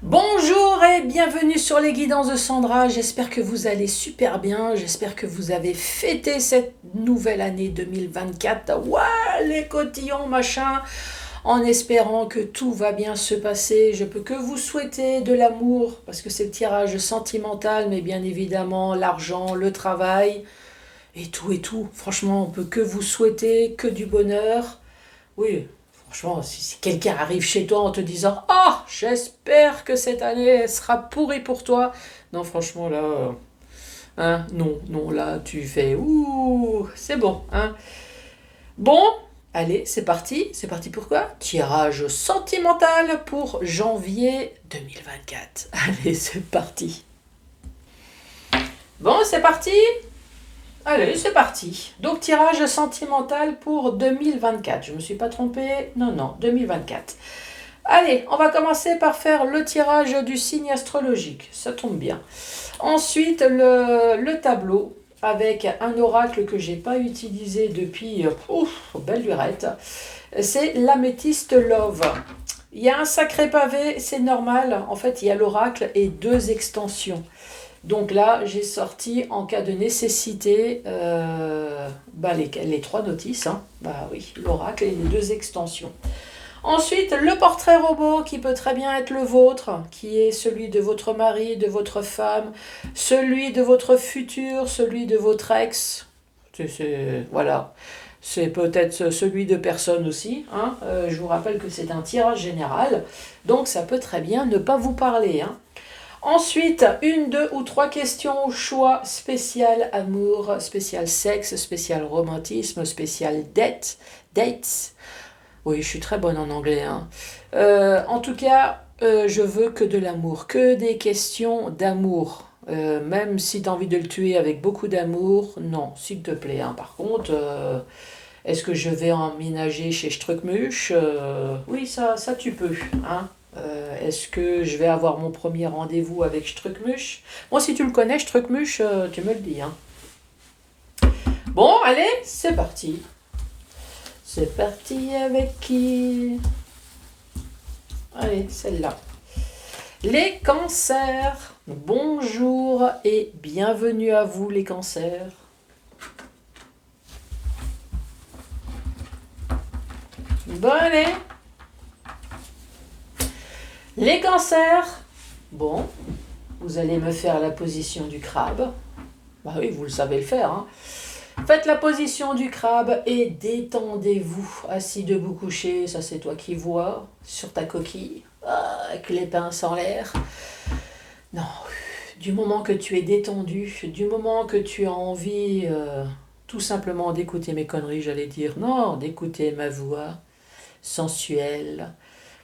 Bonjour et bienvenue sur les guidances de Sandra. J'espère que vous allez super bien. J'espère que vous avez fêté cette nouvelle année 2024. Ouah, les cotillons, machin. En espérant que tout va bien se passer. Je peux que vous souhaiter de l'amour parce que c'est le tirage sentimental, mais bien évidemment l'argent, le travail et tout et tout. Franchement, on peut que vous souhaiter que du bonheur. Oui, franchement, si quelqu'un arrive chez toi en te disant «Ah, j'espère que cette année elle sera pourrie pour toi», non, franchement, là, hein, non, non, là, tu fais «Ouh, c'est bon», hein. Bon, allez, c'est parti. C'est parti pour quoi? Tirage sentimental pour janvier 2024. Allez, c'est parti. Bon, c'est parti. Allez, c'est parti. Donc, tirage sentimental pour 2024. Je ne me suis pas trompée. Non, non, 2024. Allez, on va commencer par faire le tirage du signe astrologique. Ça tombe bien. Ensuite, le tableau avec un oracle que j'ai pas utilisé depuis, belle lurette. C'est l'améthyste Love. Il y a un sacré pavé, c'est normal. En fait, il y a l'oracle et deux extensions. Donc là, j'ai sorti en cas de nécessité les trois notices. Hein. Bah oui, l'oracle et les deux extensions. Ensuite, le portrait robot qui peut très bien être le vôtre, qui est celui de votre mari, de votre femme, celui de votre futur, celui de votre ex. Voilà. C'est peut-être celui de personne aussi. Hein. Je vous rappelle que c'est un tirage général, donc ça peut très bien ne pas vous parler. Hein. Ensuite, une, deux ou trois questions au choix, spécial amour, spécial sexe, spécial romantisme, spécial dates. Oui, je suis très bonne en anglais. Hein. En tout cas, je veux que de l'amour, que des questions d'amour. Même si tu as envie de le tuer avec beaucoup d'amour, non, s'il te plaît. Hein. Par contre, est-ce que je vais emménager chez Struckmuch? Oui, ça tu peux. Hein. Est-ce que je vais avoir mon premier rendez-vous avec Struckmuch? Moi, si tu le connais, Struckmuch, tu me le dis. Hein. Bon, allez, c'est parti. C'est parti avec qui? Allez, celle-là. Les cancers. Bonjour et bienvenue à vous les cancers. Bon, allez. Les cancers. Bon, vous allez me faire la position du crabe. Bah oui, vous le savez le faire. Hein. Faites la position du crabe et détendez-vous. Assis debout couché, ça c'est toi qui vois, sur ta coquille, avec les pinces en l'air. Non, du moment que tu es détendu, du moment que tu as envie tout simplement d'écouter mes conneries, j'allais dire, non, d'écouter ma voix sensuelle,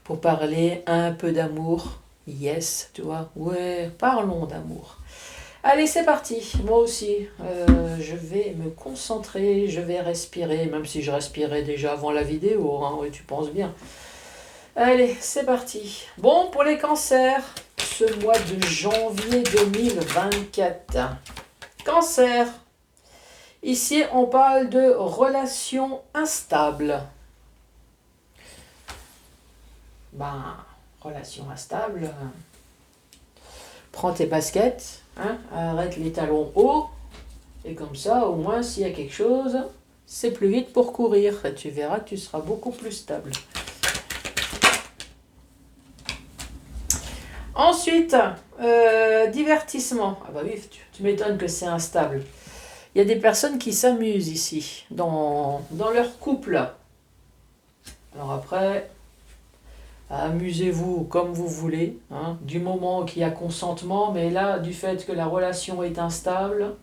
pour parler un peu d'amour. Yes, tu vois, ouais, parlons d'amour. Allez, c'est parti. Moi aussi, je vais me concentrer, je vais respirer, même si je respirais déjà avant la vidéo, hein, oui, tu penses bien. Allez, c'est parti. Bon, pour les cancers, ce mois de janvier 2024. Cancer. Ici, on parle de relations instables. Relations instables. Prends tes baskets, hein, arrête les talons hauts, et comme ça, au moins, s'il y a quelque chose, c'est plus vite pour courir. Et tu verras que tu seras beaucoup plus stable. Ensuite, divertissement. Ah bah oui, tu m'étonnes que c'est instable. Il y a des personnes qui s'amusent ici, dans leur couple. Alors après, amusez-vous comme vous voulez, hein, du moment qu'il y a consentement, mais là, du fait que la relation est instable,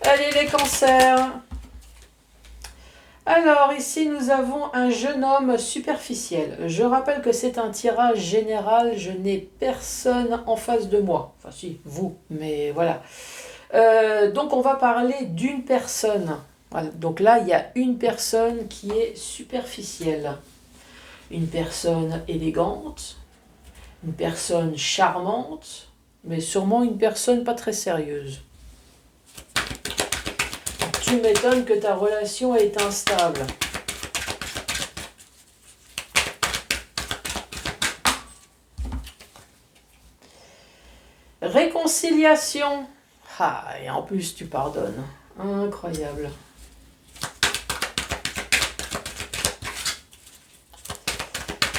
allez les cancers. Alors ici nous avons un jeune homme superficiel. Je rappelle que c'est un tirage général, je n'ai personne en face de moi. Enfin si, vous, mais voilà. Donc on va parler d'une personne. Voilà. Donc là il y a une personne qui est superficielle. Une personne élégante, une personne charmante, mais sûrement une personne pas très sérieuse. Tu m'étonnes que ta relation est instable. Réconciliation. Ah, et en plus, tu pardonnes. Incroyable.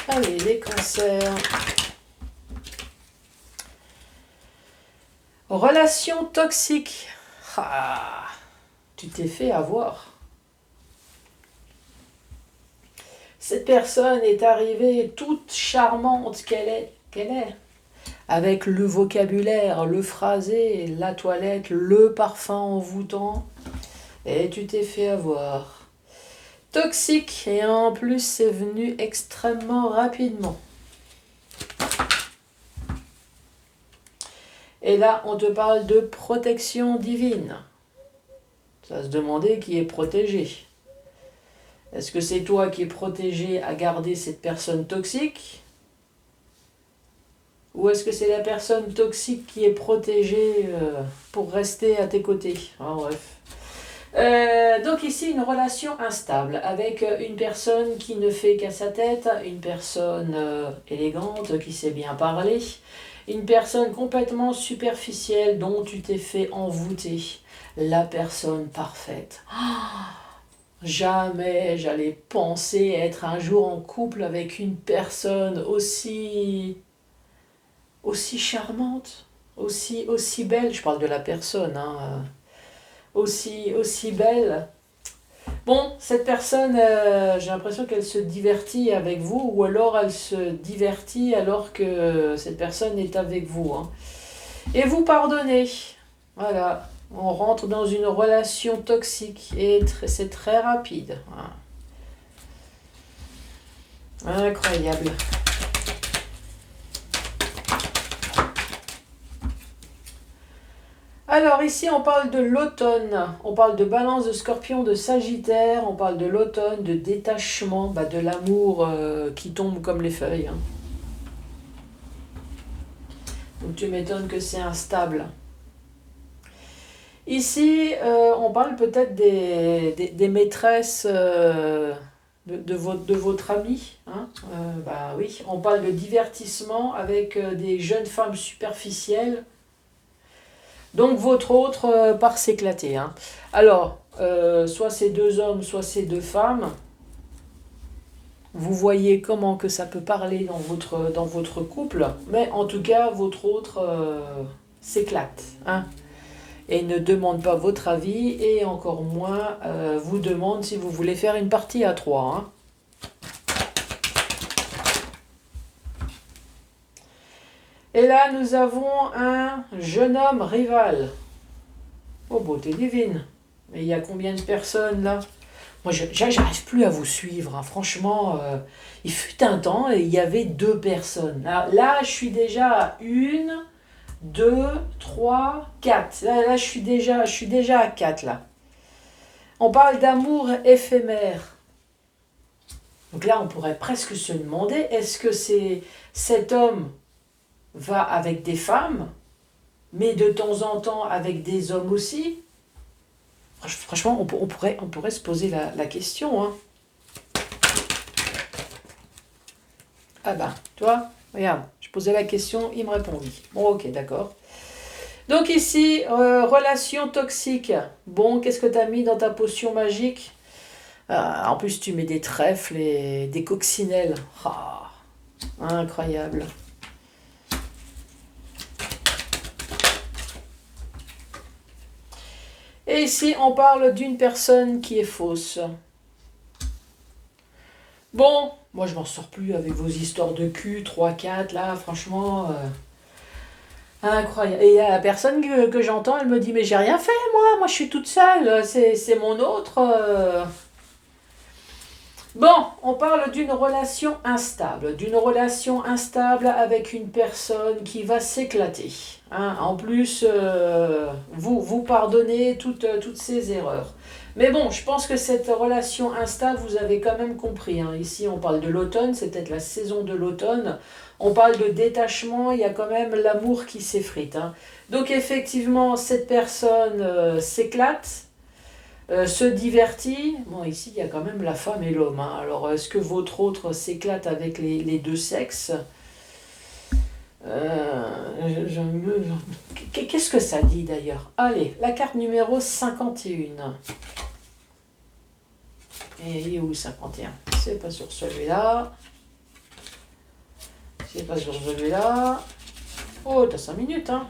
Allez, les cancers. Relation toxique. Ah, tu t'es fait avoir. Cette personne est arrivée toute charmante qu'elle est, avec le vocabulaire, le phrasé, la toilette, le parfum envoûtant, et tu t'es fait avoir. Toxique, et en plus c'est venu extrêmement rapidement. Et là, on te parle de protection divine. Ça va se demander qui est protégé. Est-ce que c'est toi qui es protégé à garder cette personne toxique? Ou est-ce que c'est la personne toxique qui est protégée pour rester à tes côtés? Bref. Donc ici, une relation instable avec une personne qui ne fait qu'à sa tête, une personne élégante, qui sait bien parler, une personne complètement superficielle dont tu t'es fait envoûter, la personne parfaite. Jamais j'allais penser être un jour en couple avec une personne aussi charmante, aussi belle. Je parle de la personne, hein, aussi belle. Bon, cette personne, j'ai l'impression qu'elle se divertit avec vous, ou alors elle se divertit alors que cette personne est avec vous, hein. Et vous pardonnez. Voilà. On rentre dans une relation toxique et c'est très rapide. Voilà. Incroyable. Alors ici on parle de l'automne, on parle de balance, de scorpion, de sagittaire, on parle de l'automne, de détachement, de l'amour qui tombe comme les feuilles, hein. Donc tu m'étonnes que c'est instable. Ici, on parle peut-être des maîtresses de votre ami, hein. Oui, on parle de divertissement avec des jeunes femmes superficielles. Donc votre autre part s'éclater, hein. Alors, soit c'est deux hommes, soit c'est deux femmes. Vous voyez comment que ça peut parler dans votre couple, mais en tout cas, votre autre s'éclate, hein. Et ne demande pas votre avis, et encore moins vous demande si vous voulez faire une partie à trois, hein. Et là, nous avons un jeune homme rival. Oh, beauté divine. Mais il y a combien de personnes là? Moi, j'arrive plus à vous suivre, hein. Franchement, il fut un temps et il y avait deux personnes. Là, je suis déjà à une, deux, trois, quatre. Là, je suis déjà à quatre, là. On parle d'amour éphémère. Donc là, on pourrait presque se demander, est-ce que cet homme va avec des femmes, mais de temps en temps avec des hommes aussi? Franchement, on pourrait se poser la question, hein. Ah toi, regarde, je posais la question, il me répond oui. Bon, ok, d'accord. Donc ici, relation toxique. Bon, qu'est-ce que tu as mis dans ta potion magique? En plus, tu mets des trèfles et des coccinelles. Ah, incroyable. Et ici, on parle d'une personne qui est fausse. Bon, moi je m'en sors plus avec vos histoires de cul, 3, 4, là, franchement, incroyable. Et la personne que j'entends, elle me dit, mais j'ai rien fait, moi je suis toute seule, c'est mon autre. Bon, on parle d'une relation instable avec une personne qui va s'éclater, hein. En plus, vous pardonnez toutes ces erreurs. Mais bon, je pense que cette relation instable, vous avez quand même compris, hein. Ici, on parle de l'automne, c'est peut-être la saison de l'automne. On parle de détachement, il y a quand même l'amour qui s'effrite, hein. Donc effectivement, cette personne s'éclate. Se divertit. Bon, ici, il y a quand même la femme et l'homme, hein. Alors, est-ce que votre autre s'éclate avec les deux sexes? Qu'est-ce que ça dit d'ailleurs? Allez, la carte numéro 51. Et il est où 51? C'est pas sur celui-là. C'est pas sur celui-là. Oh, t'as 5 minutes, hein.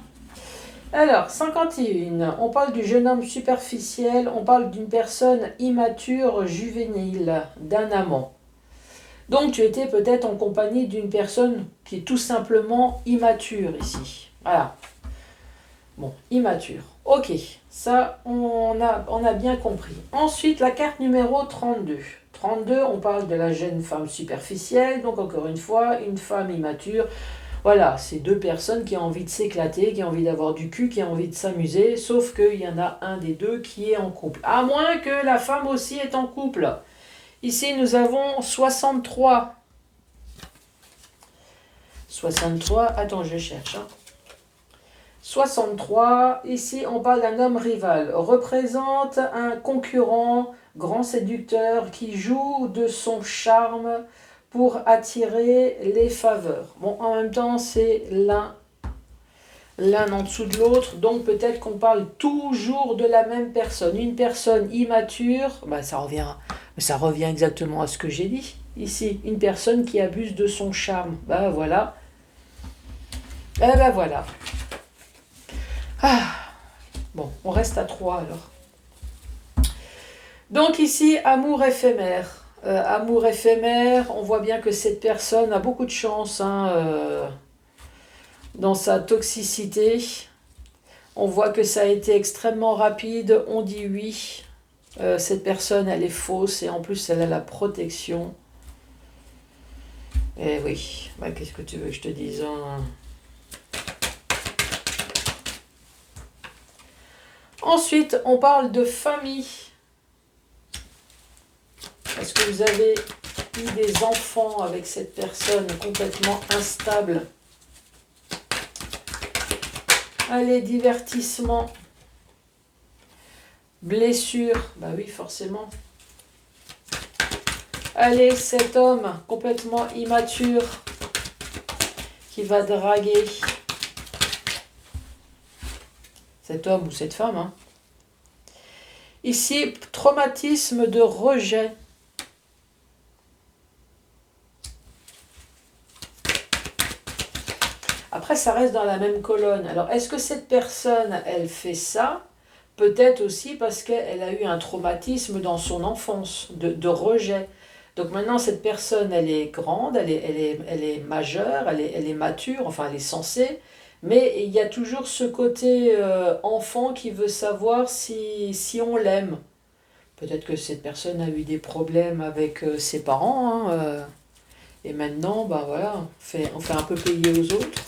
Alors, 51. On parle du jeune homme superficiel. On parle d'une personne immature, juvénile, d'un amant. Donc, tu étais peut-être en compagnie d'une personne qui est tout simplement immature ici. Voilà. Bon, immature. Ok, ça, on a bien compris. Ensuite, la carte numéro 32. 32, on parle de la jeune femme superficielle. Donc, encore une fois, une femme immature. Voilà, c'est deux personnes qui ont envie de s'éclater, qui ont envie d'avoir du cul, qui ont envie de s'amuser. Sauf qu'il y en a un des deux qui est en couple. À moins que la femme aussi est en couple. Ici, nous avons 63. 63, attends, je cherche. 63, ici, on parle d'un homme rival. Représente un concurrent, grand séducteur, qui joue de son charme pour attirer les faveurs. Bon, en même temps, c'est l'un en dessous de l'autre, donc peut-être qu'on parle toujours de la même personne. Une personne immature, ça revient exactement à ce que j'ai dit. Ici, une personne qui abuse de son charme. Voilà. Voilà. Bon, on reste à 3 alors. Donc ici, amour éphémère. Amour éphémère, on voit bien que cette personne a beaucoup de chance dans sa toxicité. On voit que ça a été extrêmement rapide, on dit oui. Cette personne, elle est fausse et en plus, elle a la protection. Eh oui, qu'est-ce que tu veux que je te dise, hein? Ensuite, on parle de famille. Est-ce que vous avez eu des enfants avec cette personne complètement instable? Allez, divertissement. Blessure. Oui, forcément. Allez, cet homme complètement immature qui va draguer cet homme ou cette femme. Hein. Ici, traumatisme de rejet. Après, ça reste dans la même colonne. Alors, est-ce que cette personne, elle fait ça? Peut-être aussi parce qu'elle a eu un traumatisme dans son enfance, de rejet. Donc maintenant, cette personne, elle est grande, elle est majeure, elle est mature, enfin, elle est censée. Mais il y a toujours ce côté enfant qui veut savoir si on l'aime. Peut-être que cette personne a eu des problèmes avec ses parents. Et maintenant, voilà, on fait un peu payer aux autres.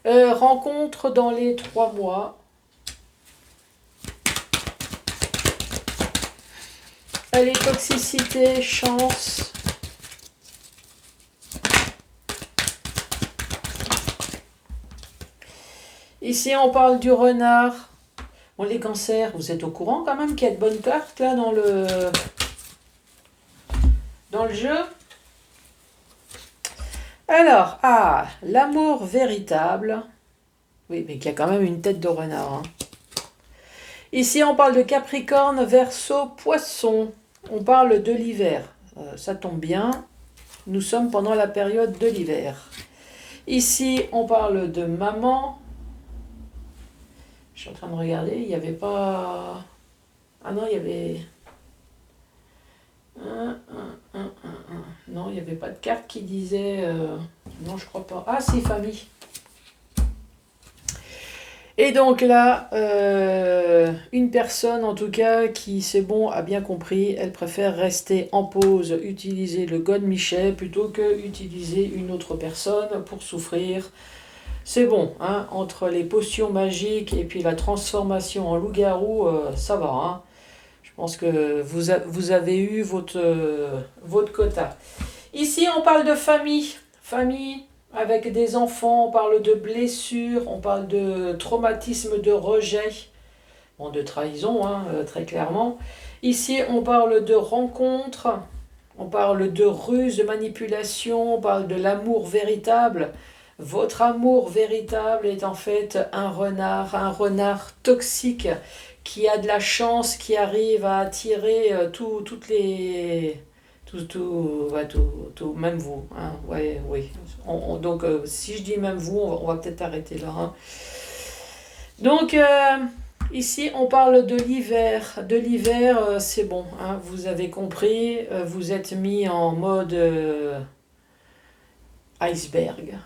Rencontre dans les 3 mois. Allez, toxicité, chance. Ici, on parle du renard. Bon, les cancers, vous êtes au courant quand même qu'il y a de bonnes cartes là dans le jeu. Alors, l'amour véritable. Oui, mais qu'il y a quand même une tête de renard. Hein. Ici, on parle de Capricorne, Verseau, Poisson. On parle de l'hiver. Ça tombe bien. Nous sommes pendant la période de l'hiver. Ici, on parle de maman. Je suis en train de regarder. Il n'y avait pas... Ah non, il y avait... Non, il n'y avait pas de carte qui disait... Non, je crois pas. Ah, si, famille. Et donc là, une personne en tout cas qui, c'est bon, a bien compris, elle préfère rester en pause, utiliser le godemiché plutôt que utiliser une autre personne pour souffrir. C'est bon, hein, entre les potions magiques et puis la transformation en loup-garou, ça va. Hein. Je pense que vous avez eu votre quota. Ici, on parle de famille. Famille avec des enfants, on parle de blessures, on parle de traumatisme de rejet, bon, de trahison, hein, très clairement. Ici, on parle de rencontres. On parle de ruse, de manipulation, on parle de l'amour véritable. Votre amour véritable est en fait un renard toxique qui a de la chance, qui arrive à attirer toutes les... même vous. Hein, ouais, oui. Donc, si je dis même vous, on va peut-être arrêter là. Hein. Donc, ici, on parle de l'hiver. De l'hiver, c'est bon. Hein, vous avez compris. Vous êtes mis en mode iceberg.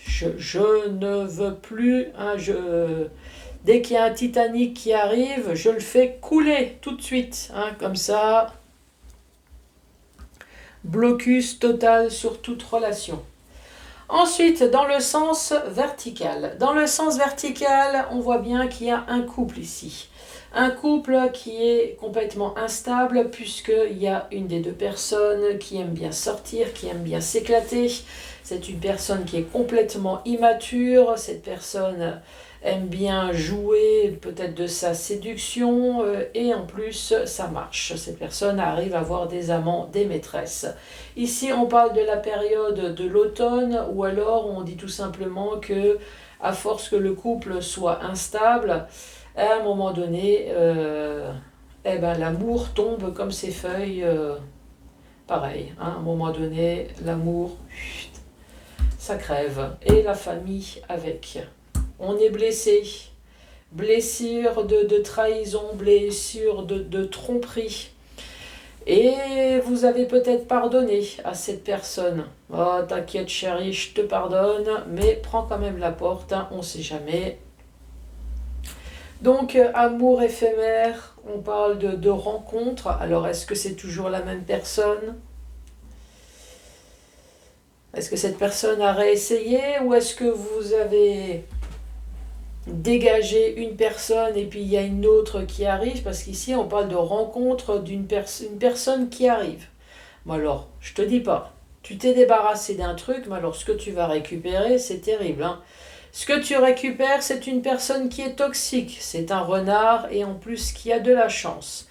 Je ne veux plus. Hein, dès qu'il y a un Titanic qui arrive, je le fais couler tout de suite. Hein, comme ça, blocus total sur toute relation. Ensuite, dans le sens vertical. Dans le sens vertical, on voit bien qu'il y a un couple ici. Un couple qui est complètement instable puisqu'il y a une des deux personnes qui aime bien sortir, qui aime bien s'éclater. C'est une personne qui est complètement immature. Cette personne aime bien jouer peut-être de sa séduction et en plus ça marche. Cette personne arrive à avoir des amants, des maîtresses. Ici on parle de la période de l'automne ou alors on dit tout simplement que à force que le couple soit instable, à un moment donné l'amour tombe comme ses feuilles, pareil, hein, à un moment donné l'amour ça crève et la famille avec. On est blessé, blessure de trahison, blessure de tromperie. Et vous avez peut-être pardonné à cette personne. Oh, t'inquiète chérie, je te pardonne, mais prends quand même la porte, hein, on ne sait jamais. Donc, amour éphémère, on parle de rencontre. Alors, est-ce que c'est toujours la même personne ? Est-ce que cette personne a réessayé ou est-ce que vous avez dégagé une personne et puis il y a une autre qui arrive? Parce qu'ici, on parle de rencontre d'une personne qui arrive. Bon alors, je te dis pas, tu t'es débarrassé d'un truc, mais alors ce que tu vas récupérer, c'est terrible. Hein. Ce que tu récupères, c'est une personne qui est toxique. C'est un renard et en plus qui a de la chance.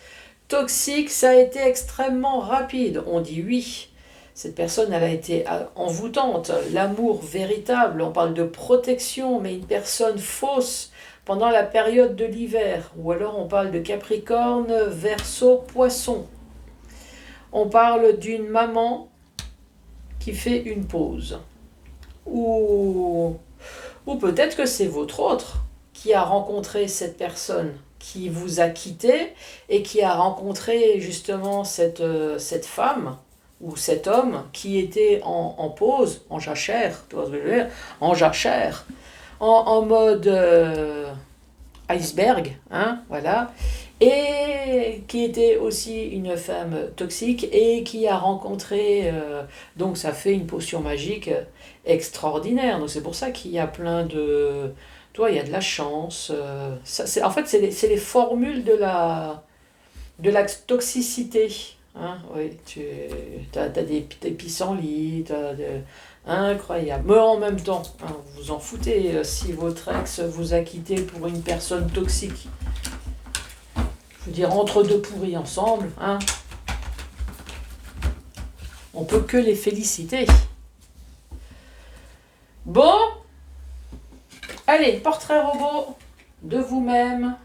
Toxique, ça a été extrêmement rapide. On dit oui. Cette personne, elle a été envoûtante, l'amour véritable, on parle de protection, mais une personne fausse pendant la période de l'hiver. Ou alors on parle de Capricorne, Verseau, Poisson. On parle d'une maman qui fait une pause. Ou peut-être que c'est votre autre qui a rencontré cette personne, qui vous a quitté et qui a rencontré justement cette femme ou cet homme qui était en pause, en jachère, tu vois ce que je veux dire, en jachère, en mode iceberg, hein, voilà, et qui était aussi une femme toxique et qui a rencontré, donc ça fait une potion magique extraordinaire, donc c'est pour ça qu'il y a plein de, toi, il y a de la chance, en fait c'est les formules de la toxicité. Hein, oui, tu as des pissenlits, incroyable. Mais en même temps, hein, vous vous en foutez si votre ex vous a quitté pour une personne toxique. Je veux dire, entre deux pourris ensemble, hein, on peut que les féliciter. Bon, allez, portrait robot de vous-même,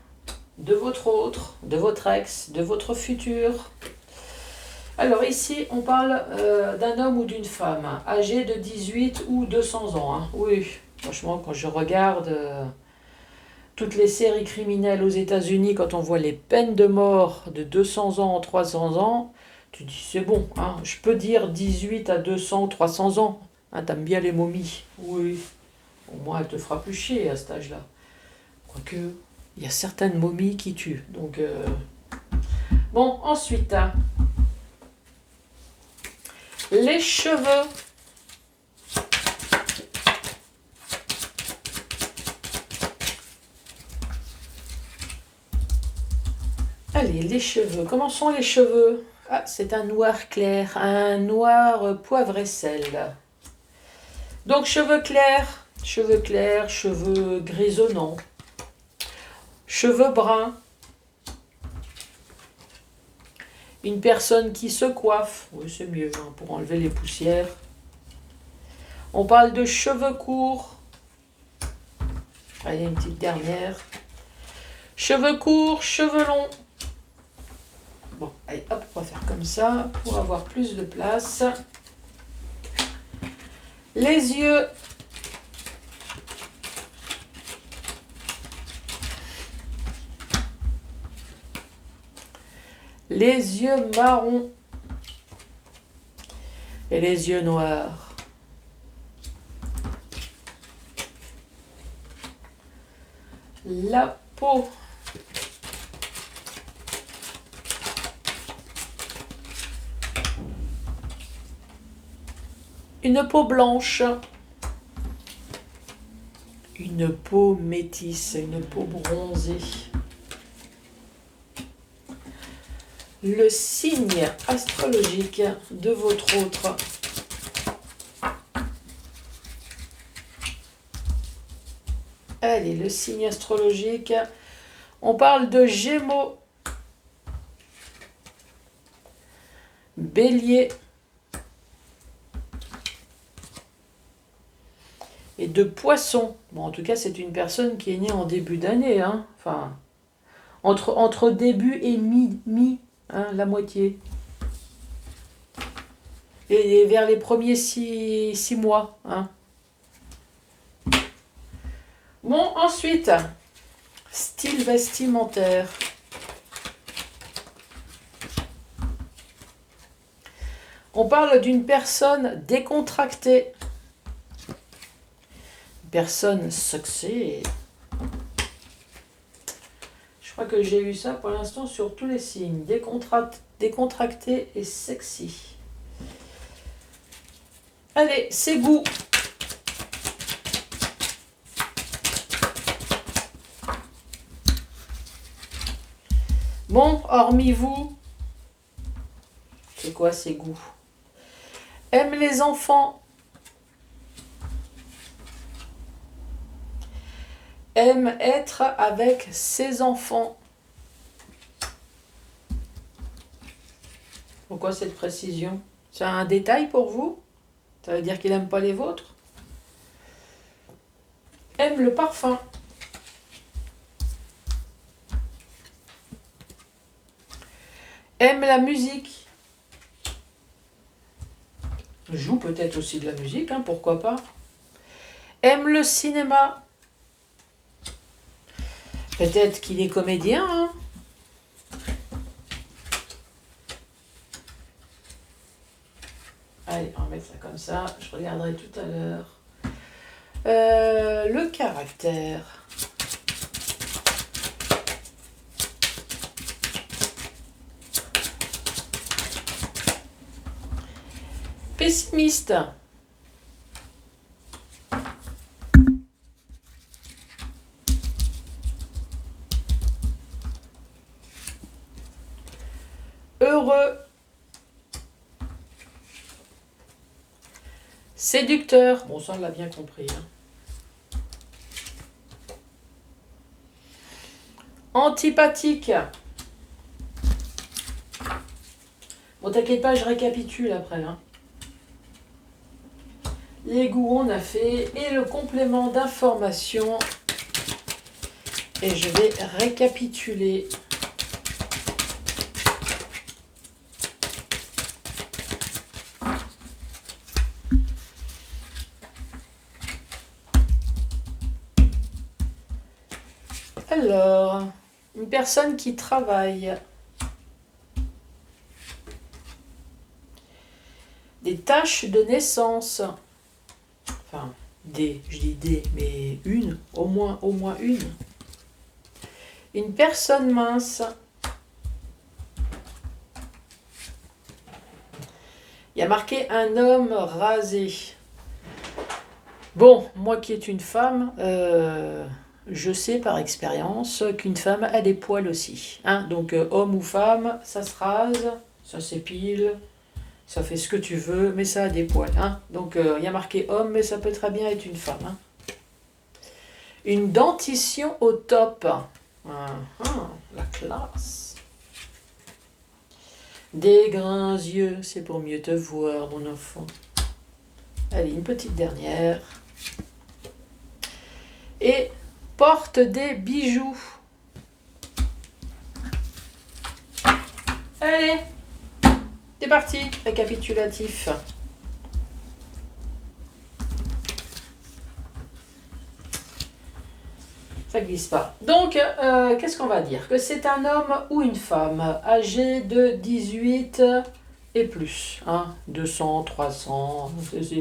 de votre autre, de votre ex, de votre futur. Alors ici, on parle d'un homme ou d'une femme, âgé de 18 ou 200 ans. Hein. Oui, franchement, quand je regarde toutes les séries criminelles aux États-Unis, quand on voit les peines de mort de 200 ans, 300 ans, tu dis c'est bon, hein. Je peux dire 18 à 200, 300 ans. Hein, t'aimes bien les momies? Oui, au moins elle te fera plus chier à cet âge-là. Quoique, il y a certaines momies qui tuent. Donc, bon, ensuite... Hein. Les cheveux. Allez, les cheveux. Comment sont les cheveux? Ah, c'est un noir clair, un noir poivre et sel. Donc, cheveux clairs, cheveux grisonnants, cheveux bruns. Une personne qui se coiffe. Oui, c'est mieux hein, pour enlever les poussières. On parle de cheveux courts. Allez, une petite dernière. Cheveux courts, cheveux longs. Bon, allez, hop, on va faire comme ça pour avoir plus de place. Les yeux. Les yeux marrons. Et les yeux noirs. La peau. Une peau blanche. Une peau métisse, une peau bronzée. Le signe astrologique de votre autre. Allez, le signe astrologique. On parle de Gémeaux, Bélier et de Poissons. Bon, en tout cas, c'est une personne qui est née en début d'année. Hein. Enfin, entre début et mi hein, la moitié. Et vers les premiers 6 mois. Hein. Bon, ensuite, style vestimentaire. On parle d'une personne décontractée. Personne sexy. Je crois que j'ai eu ça pour l'instant sur tous les signes. Décontracté et sexy. Allez, c'est goût. Bon, hormis vous, c'est quoi ces goûts? Aime les enfants. Aime être avec ses enfants. Pourquoi cette précision? C'est un détail pour vous? Ça veut dire qu'il n'aime pas les vôtres? Aime le parfum. Aime la musique. Joue peut-être aussi de la musique, hein, pourquoi pas. Aime le cinéma. Peut-être qu'il est comédien. Hein. Allez, on va mettre ça comme ça. Je regarderai tout à l'heure. Le caractère. Pessimiste. Heureux. Séducteur. Bon, ça, on l'a bien compris. Hein. Antipathique. Bon, t'inquiète pas, je récapitule après. Hein. Les goûts, on a fait. Et le complément d'information. Et je vais récapituler. Alors, une personne qui travaille. Des tâches de naissance. Enfin, je dis des, mais une, au moins une. Une personne mince. Il y a marqué un homme rasé. Bon, moi qui est une femme, je sais par expérience qu'une femme a des poils aussi. Hein. Donc, homme ou femme, ça se rase, ça s'épile, ça fait ce que tu veux, mais ça a des poils. Hein. Donc, il y a marqué homme, mais ça peut très bien être une femme. Hein. Une dentition au top. La classe. Des grands yeux, c'est pour mieux te voir, mon enfant. Allez, une petite dernière. Et porte des bijoux. Allez, c'est parti, récapitulatif. Ça glisse pas. Donc, qu'est-ce qu'on va dire? Que c'est un homme ou une femme âgé de 18 et plus. Hein, 200, 300,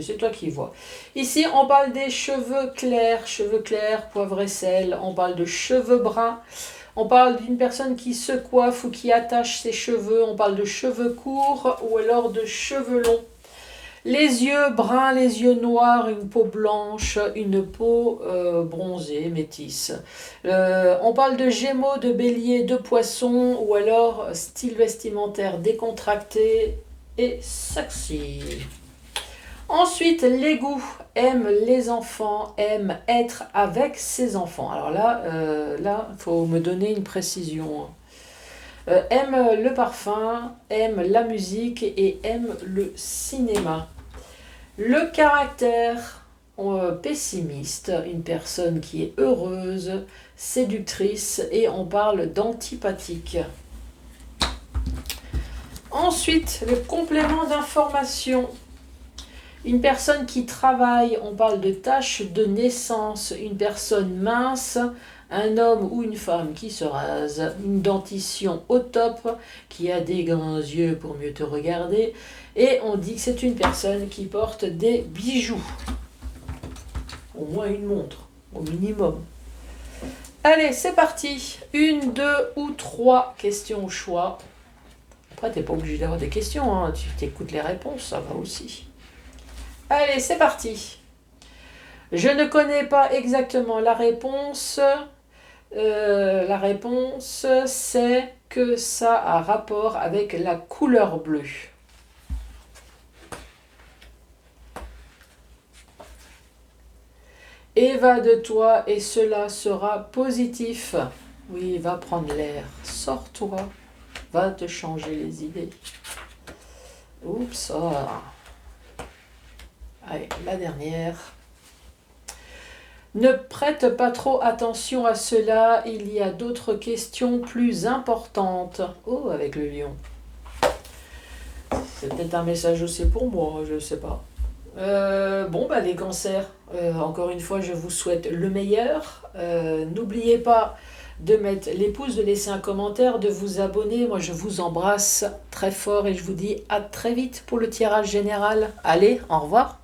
c'est toi qui vois. Ici, on parle des cheveux clairs, poivre et sel. On parle de cheveux bruns. On parle d'une personne qui se coiffe ou qui attache ses cheveux. On parle de cheveux courts ou alors de cheveux longs. Les yeux bruns, les yeux noirs, une peau blanche, une peau bronzée, métisse. On parle de gémeaux, de bélier, de poisson ou alors style vestimentaire décontracté et sexy. Ensuite, les goûts. Aime les enfants, aime être avec ses enfants. Alors là, faut me donner une précision. Aime le parfum, aime la musique et aime le cinéma. Le caractère pessimiste, une personne qui est heureuse, séductrice et on parle d'antipathique. Ensuite, le complément d'information. Une personne qui travaille, on parle de tâches de naissance, une personne mince, un homme ou une femme qui se rase, une dentition au top, qui a des grands yeux pour mieux te regarder, et on dit que c'est une personne qui porte des bijoux. Au moins une montre, au minimum. Allez, c'est parti. 1, 2 ou 3 questions au choix. Après, tu n'es pas obligé d'avoir des questions, hein. Tu t'écoutes les réponses, ça va aussi. Allez, c'est parti. Je ne connais pas exactement la réponse. La réponse, c'est que ça a rapport avec la couleur bleue. Et va de toi et cela sera positif. Oui, va prendre l'air. Sors-toi. Va te changer les idées. Oups. Oh. Allez, la dernière. Ne prête pas trop attention à cela, il y a d'autres questions plus importantes. Oh, avec le lion. C'est peut-être un message aussi pour moi, je ne sais pas. Les cancers, encore une fois, je vous souhaite le meilleur. N'oubliez pas de mettre les pouces, de laisser un commentaire, de vous abonner. Moi, je vous embrasse très fort et je vous dis à très vite pour le tirage général. Allez, au revoir.